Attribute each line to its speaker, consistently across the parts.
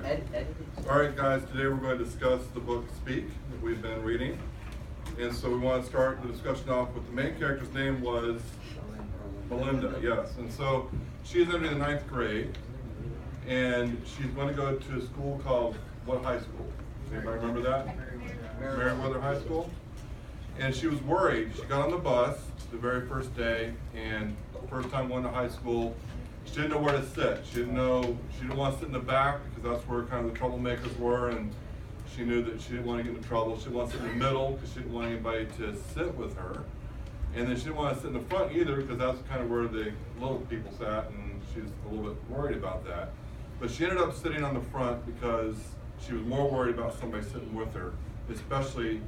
Speaker 1: All right, guys, today we're going to discuss the book Speak that we've been reading. And so we want to start the discussion off with the main character's name was Melinda, yes. And so she's entering the 9th grade, and she's going to go to a school called what high school? Anybody remember that? Meriwether High School. And she was worried. She got on the bus the very first day, and first time going to high school, she didn't know where to sit. She didn't want to sit in the back because that's where kind of the troublemakers were, and she knew that she didn't want to get into trouble. She didn't want to sit in the middle because she didn't want anybody to sit with her. And then she didn't want to sit in the front either because that's kind of where the little people sat, and she was a little bit worried about that. But she ended up sitting on the front because she was more worried about somebody sitting with her, especially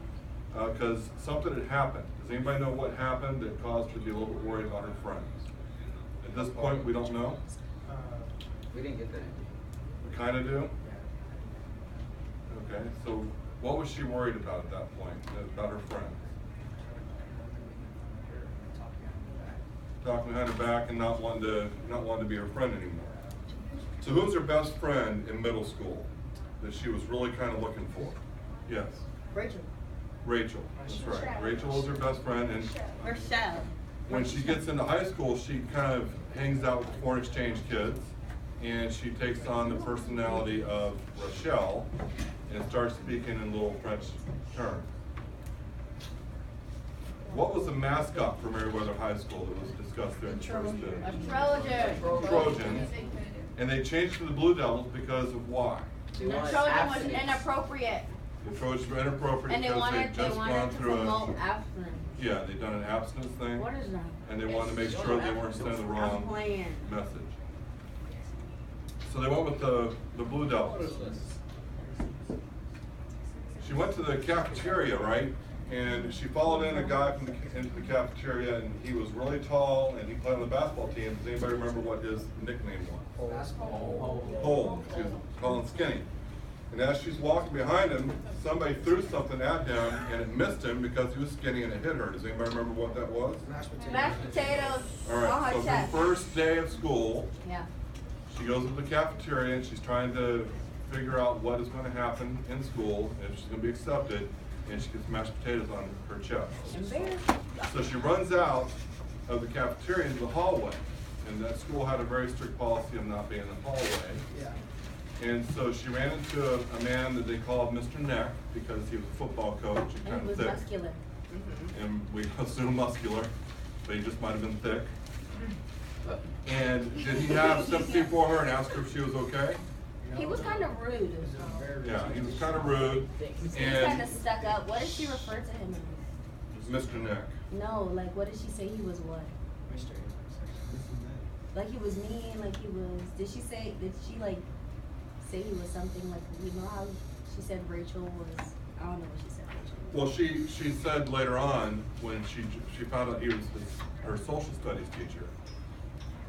Speaker 1: because something had happened. Does anybody know what happened that caused her to be a little bit worried about her friends? At this point, we don't know.
Speaker 2: We didn't get that.
Speaker 1: We kind of do? Okay, so what was she worried about at that point, about her friends? Talking behind her back and not wanting to be her friend anymore. So who was her best friend in middle school that she was really kind of looking for? Yes? Rachel, that's right. Rachel was her best friend, and
Speaker 3: Rochelle.
Speaker 1: when she gets into high school, she kind of hangs out with foreign exchange kids, and she takes on the personality of Rochelle and starts speaking in little French terms. What was the mascot for Meriwether High School that was discussed there in the first day?
Speaker 3: A Trojan.
Speaker 1: Trojans. And they changed to the Blue Devils because of why?
Speaker 3: The Trojan was inappropriate.
Speaker 1: The Trojans were inappropriate
Speaker 3: And they
Speaker 1: because
Speaker 3: wanted,
Speaker 1: they'd just gone
Speaker 3: to
Speaker 1: through
Speaker 3: promote
Speaker 1: a...
Speaker 3: abstinence.
Speaker 1: Yeah, they'd done an abstinence thing.
Speaker 3: What is that?
Speaker 1: And they wanted to make sure they weren't sending the wrong message. So they went with the Blue Devils. She went to the cafeteria, right? And she followed in a guy into the cafeteria, and he was really tall, and he played on the basketball team. Does anybody remember what his nickname was? Holmes. He was tall and skinny. And as she's walking behind him, somebody threw something at him, and it missed him because he was skinny and it hit her. Does anybody remember what that was?
Speaker 3: Mashed potatoes
Speaker 1: All
Speaker 3: on
Speaker 1: right,
Speaker 3: her
Speaker 1: so
Speaker 3: chest.
Speaker 1: her first day of school,
Speaker 3: Yeah.
Speaker 1: she goes to the cafeteria and she's trying to figure out what is going to happen in school, if she's going to be accepted, and she gets mashed potatoes on her chest. So she runs out of the cafeteria into the hallway, and that school had a very strict policy of not being in the hallway.
Speaker 2: Yeah.
Speaker 1: And so she ran into a man that they called Mr. Neck because he was a football coach and
Speaker 3: And
Speaker 1: kind
Speaker 3: he
Speaker 1: of
Speaker 3: was
Speaker 1: thick.
Speaker 3: muscular.
Speaker 1: And we assume muscular, but he just might have been thick. And did he have sympathy for her and ask her if she was okay?
Speaker 3: He was kind of rude.
Speaker 1: Yeah, he was kind of rude.
Speaker 3: He was kind
Speaker 1: And
Speaker 3: of stuck up. What did she refer to him as?
Speaker 1: Mr. Neck.
Speaker 3: No, like what did she say he was what? Like he was mean, like he was, did she like say he was something like, you know how she said Rachel was, I don't know what she said Rachel was.
Speaker 1: Well, she said later on when she found out he was her social studies teacher.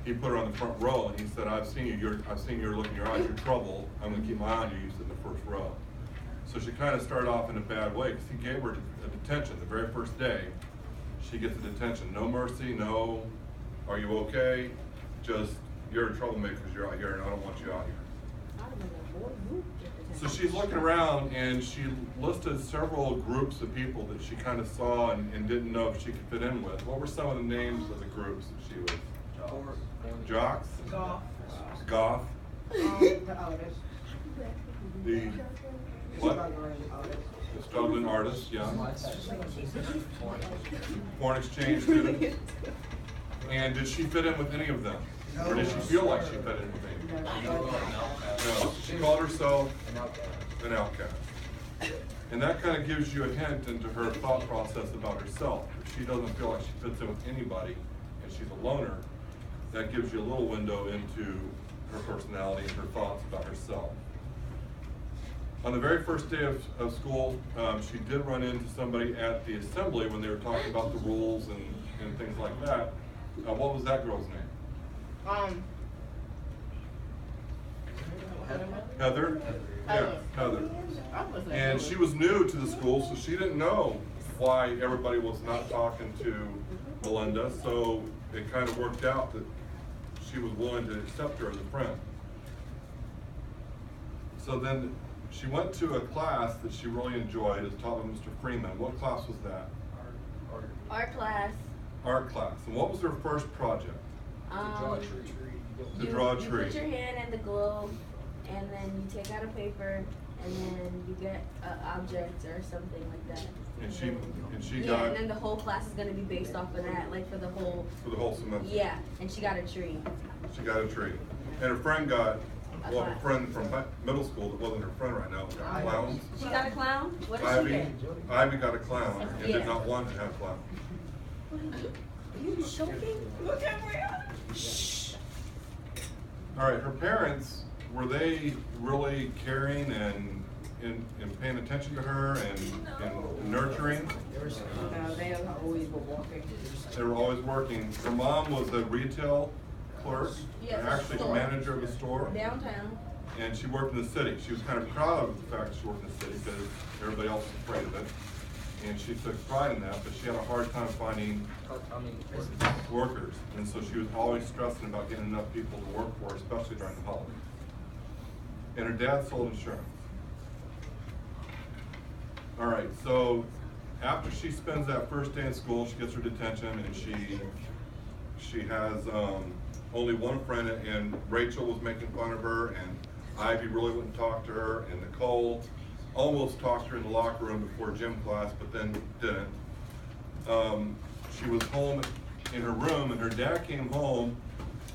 Speaker 1: He put her on the front row and he said, I've seen you look in your eyes, you're trouble. I'm gonna keep my eye on you. You sit in the first row. So she kind of started off in a bad way because he gave her a detention the very first day. She gets a detention, no mercy, no, are you okay? Just, you're a troublemaker because you're out here and I don't want you out here. So she's looking around and she listed several groups of people that she kind of saw and didn't know if she could fit in with. What were some of the names of the groups that she was? Jocks? Goth? The what? The struggling artist, yeah. Foreign exchange student. And did she fit in with any of them? Or did she feel like she fit in with any of them? No. She called herself an outcast. And that kind of gives you a hint into her thought process about herself. If she doesn't feel like she fits in with anybody and she's a loner, that gives you a little window into her personality and her thoughts about herself. On the very first day of school, she did run into somebody at the assembly when they were talking about the rules and things like that. What was that girl's name? Heather? Yeah, Heather. And she was new to the school, so she didn't know why everybody was not talking to Melinda, so it kind of worked out that she was willing to accept her as a friend. So then she went to a class that she really enjoyed. It was taught by Mr. Freeman. What class was that?
Speaker 3: Art class.
Speaker 1: Art class. And what was her first project?
Speaker 2: Draw a tree.
Speaker 1: To draw a
Speaker 3: You
Speaker 1: tree.
Speaker 3: put your hand in the globe, and then you take out a paper, and then you get an object or something like that.
Speaker 1: And she
Speaker 3: Yeah,
Speaker 1: got
Speaker 3: and then the whole class is gonna be based off of that, like for the whole.
Speaker 1: for the whole semester.
Speaker 3: Yeah, and she got a tree.
Speaker 1: She got a tree. And her friend got,
Speaker 3: A
Speaker 1: well, her
Speaker 3: clown.
Speaker 1: friend from middle school that wasn't her friend right now, got clowns.
Speaker 3: She got a clown? What did
Speaker 1: Ivy,
Speaker 3: she get?
Speaker 1: Ivy got a clown and
Speaker 3: Yeah.
Speaker 1: did not want to have a clown.
Speaker 3: You choking? Look at where.
Speaker 1: All right, her parents, were they really caring and paying attention to her and nurturing?
Speaker 2: No, they always were walking.
Speaker 1: They were always working. Her mom was a retail clerk,
Speaker 3: Yeah,
Speaker 1: and actually the
Speaker 3: store.
Speaker 1: manager of a store.
Speaker 3: Downtown.
Speaker 1: And she worked in the city. She was kind of proud of the fact that she worked in the city because everybody else was afraid of it. And she took pride in that, but she had a hard time finding workers. And so she was always stressing about getting enough people to work for her, especially during the holidays. And her dad sold insurance. All right, so after she spends that first day in school, she gets her detention and she has only one friend, and Rachel was making fun of her, and Ivy really wouldn't talk to her, and Nicole almost talked to her in the locker room before gym class, but then didn't. She was home in her room, and her dad came home.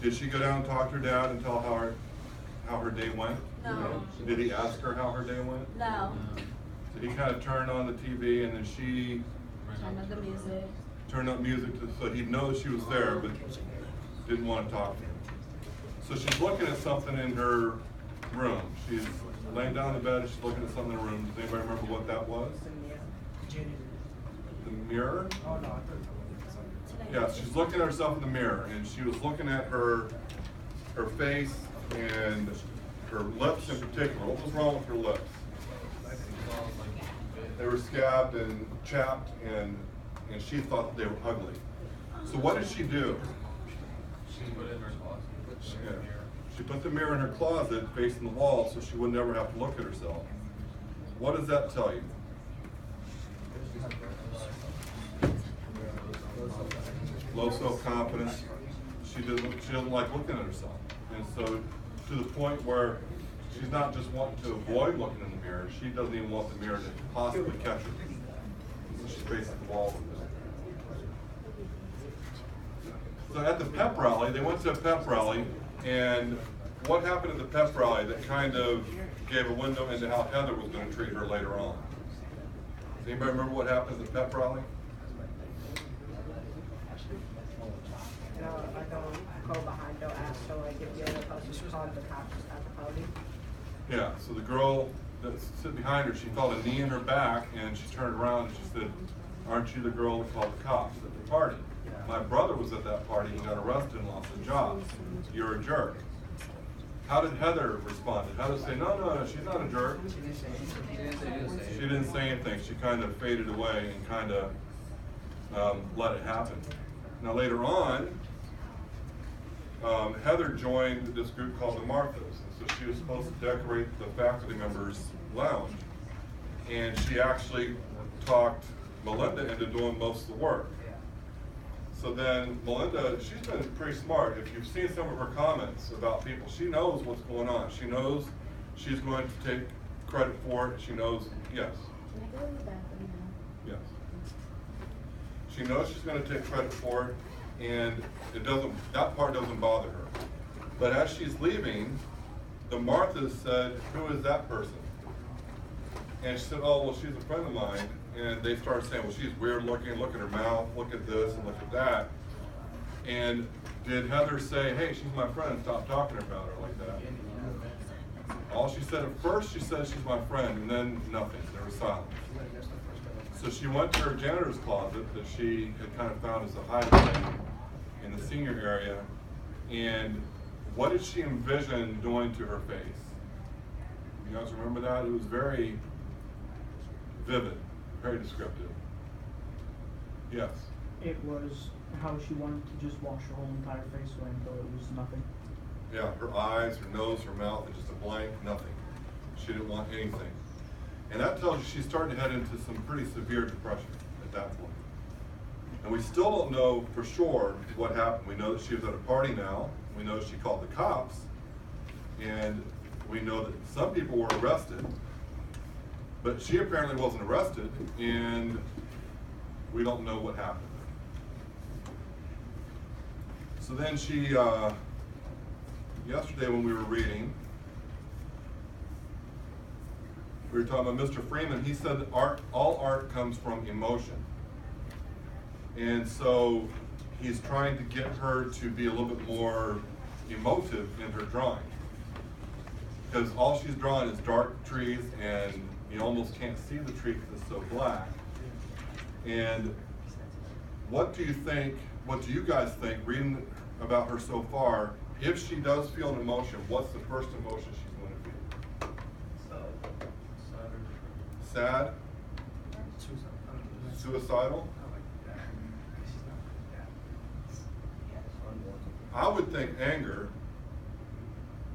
Speaker 1: Did she go down and talk to her dad and tell how her day went?
Speaker 3: No.
Speaker 1: Did he ask her how her day went?
Speaker 3: No.
Speaker 1: So he kind of turned on the TV, and then she
Speaker 3: Turn up the music.
Speaker 1: turned up music so he'd know that she was there, but didn't want to talk to him. So she's looking at something in her room. She's laying down in the bed, she's looking at something in her room. Does anybody remember what that was? The mirror?
Speaker 2: Oh, no, I thought
Speaker 1: Yeah, she's looking at herself in the mirror, and she was looking at her face and her lips in particular. What was wrong with her lips? They were scabbed and chapped, and she thought that they were ugly. So what did she do? Yeah. She put the mirror in her closet facing the wall so she would never have to look at herself. What does that tell you? Low self-confidence. She doesn't like looking at herself. And so to the point where she's not just wanting to avoid looking in the mirror, she doesn't even want the mirror to possibly catch her. So she faces the wall with it. So at the pep rally, they went to a pep rally, and what happened at the pep rally that kind of gave a window into how Heather was going to treat her later on? Does anybody remember what happened at the pep rally?
Speaker 4: I don't go behind, don't ask, so like if the other person called the cops at the party.
Speaker 1: Yeah, so the girl that's sitting behind her, she felt a knee in her back, and she turned around and she said, "Aren't you the girl that called the cops at the party? My brother was at that party, he got arrested and lost his job. You're a jerk." How did Heather respond? Did Heather say, no, she's not a jerk? She didn't say anything. She kind of faded away and kind of let it happen. Now later on, Heather joined this group called the Marthas. And so she was supposed to decorate the faculty members' lounge. And she actually talked Melinda into doing most of the work. So then Melinda, she's been pretty smart. If you've seen some of her comments about people, she knows what's going on. She knows she's going to take credit for it. She knows, yes,
Speaker 3: Can I go to the bathroom now?
Speaker 1: yes. She knows she's going to take credit for it, and that part doesn't bother her. But as she's leaving, the Marthas said, "Who is that person?" And she said, "Oh, well, she's a friend of mine." And they started saying, "Well, she's weird looking, look at her mouth, look at this and look at that." And did Heather say, "Hey, she's my friend, stop talking about her like that"? All she said at first, she said she's my friend, and then nothing, there was silence. So she went to her janitor's closet that she had kind of found as a hiding place in the senior area, and what did she envision doing to her face? You guys remember that? It was very vivid, very descriptive. Yes?
Speaker 5: It was how she wanted to just wash her whole entire face away until it was nothing.
Speaker 1: Yeah, her eyes, her nose, her mouth, and just a blank, nothing. She didn't want anything. And that tells you she's starting to head into some pretty severe depression at that point. And we still don't know for sure what happened. We know that she was at a party now. We know she called the cops. And we know that some people were arrested. But she apparently wasn't arrested, and we don't know what happened. So then she, yesterday when we were reading, we were talking about Mr. Freeman. He said that all art comes from emotion. And so he's trying to get her to be a little bit more emotive in her drawing. Because all she's drawing is dark trees, and you almost can't see the tree because it's so black. And what do you think, what do you guys think, reading about her so far, if she does feel an emotion, what's the first emotion she's going to feel? Sad? Suicidal? I would think anger,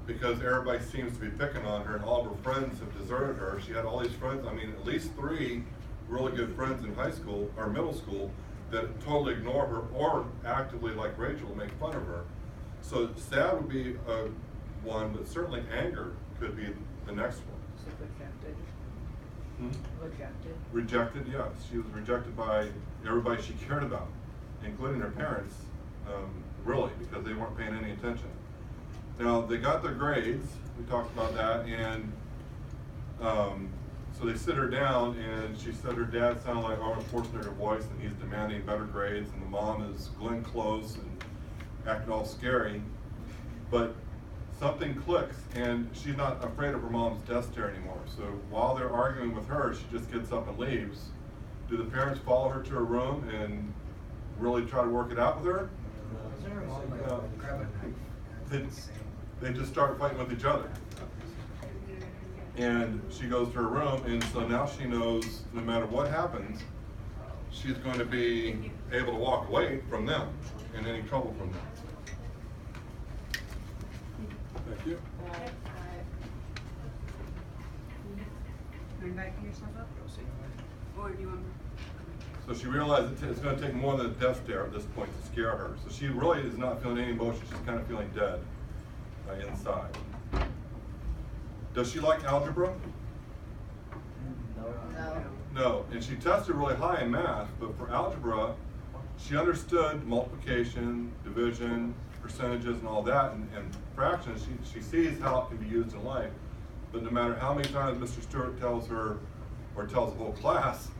Speaker 1: because everybody seems to be picking on her and all of her friends have deserted her. She had all these friends, I mean, at least 3 really good friends in high school or middle school that totally ignore her or actively, like Rachel, make fun of her. So sad would be one, but certainly anger could be the next one.
Speaker 4: So rejected. Rejected.
Speaker 1: Rejected, yes. She was rejected by everybody she cared about, including her parents, really, because they weren't paying any attention. Now, they got their grades, we talked about that, and so they sit her down, and she said her dad sounded like Arnold Schwarzenegger voice, and he's demanding better grades, and the mom is Glenn Close and acting all scary. But something clicks, and she's not afraid of her mom's death stare anymore. So while they're arguing with her, she just gets up and leaves. Do the parents follow her to her room and really try to work it out with her? They just start fighting with each other. And she goes to her room, and so now she knows no matter what happens, she's going to be able to walk away from them and any trouble from them. Thank you.
Speaker 2: Are you backing yourself up? Or do you want me?
Speaker 1: So she realized it's going to take more than a death stare at this point to scare her. So she really is not feeling any emotion. She's kind of feeling dead inside. Does she like algebra?
Speaker 3: No.
Speaker 1: No, and she tested really high in math, but for algebra, she understood multiplication, division, percentages, and all that, and fractions. She sees how it can be used in life, but no matter how many times Mr. Stewart tells her, or tells the whole class,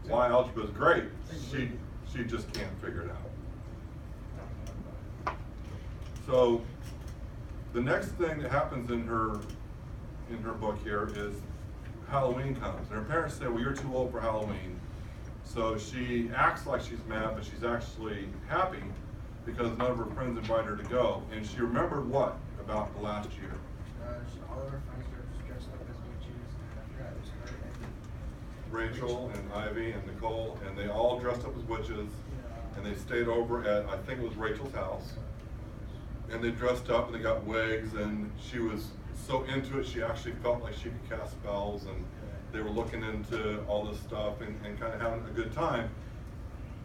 Speaker 1: why algebra is great, she just can't figure it out. So the next thing that happens in her book here is Halloween comes, and her parents say, well, you're too old for Halloween. So she acts like she's mad, but she's actually happy because none of her friends invited her to go. And she remembered what about the last year?
Speaker 6: All of her friends were dressed up as witches, and I forgot it was her and
Speaker 1: Rachel and Ivy and Nicole, and they all dressed up as witches, and they stayed over at, I think it was Rachel's house. And they dressed up and they got wigs, and she was so into it she actually felt like she could cast spells, and they were looking into all this stuff and kind of having a good time.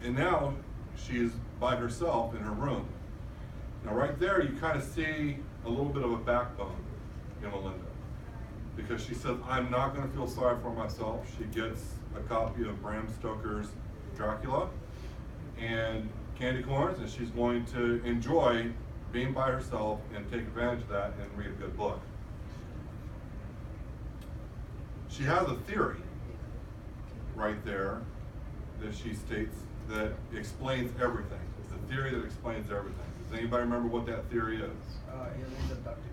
Speaker 1: And now she's by herself in her room. Now right there you kind of see a little bit of a backbone in Melinda, because she says, I'm not going to feel sorry for myself. She gets a copy of Bram Stoker's Dracula and candy corns, and she's going to enjoy being by herself and take advantage of that and read a good book. She has a theory right there that she states that explains everything. It's a theory that explains everything. Does anybody remember what that theory is?
Speaker 6: aliens abducted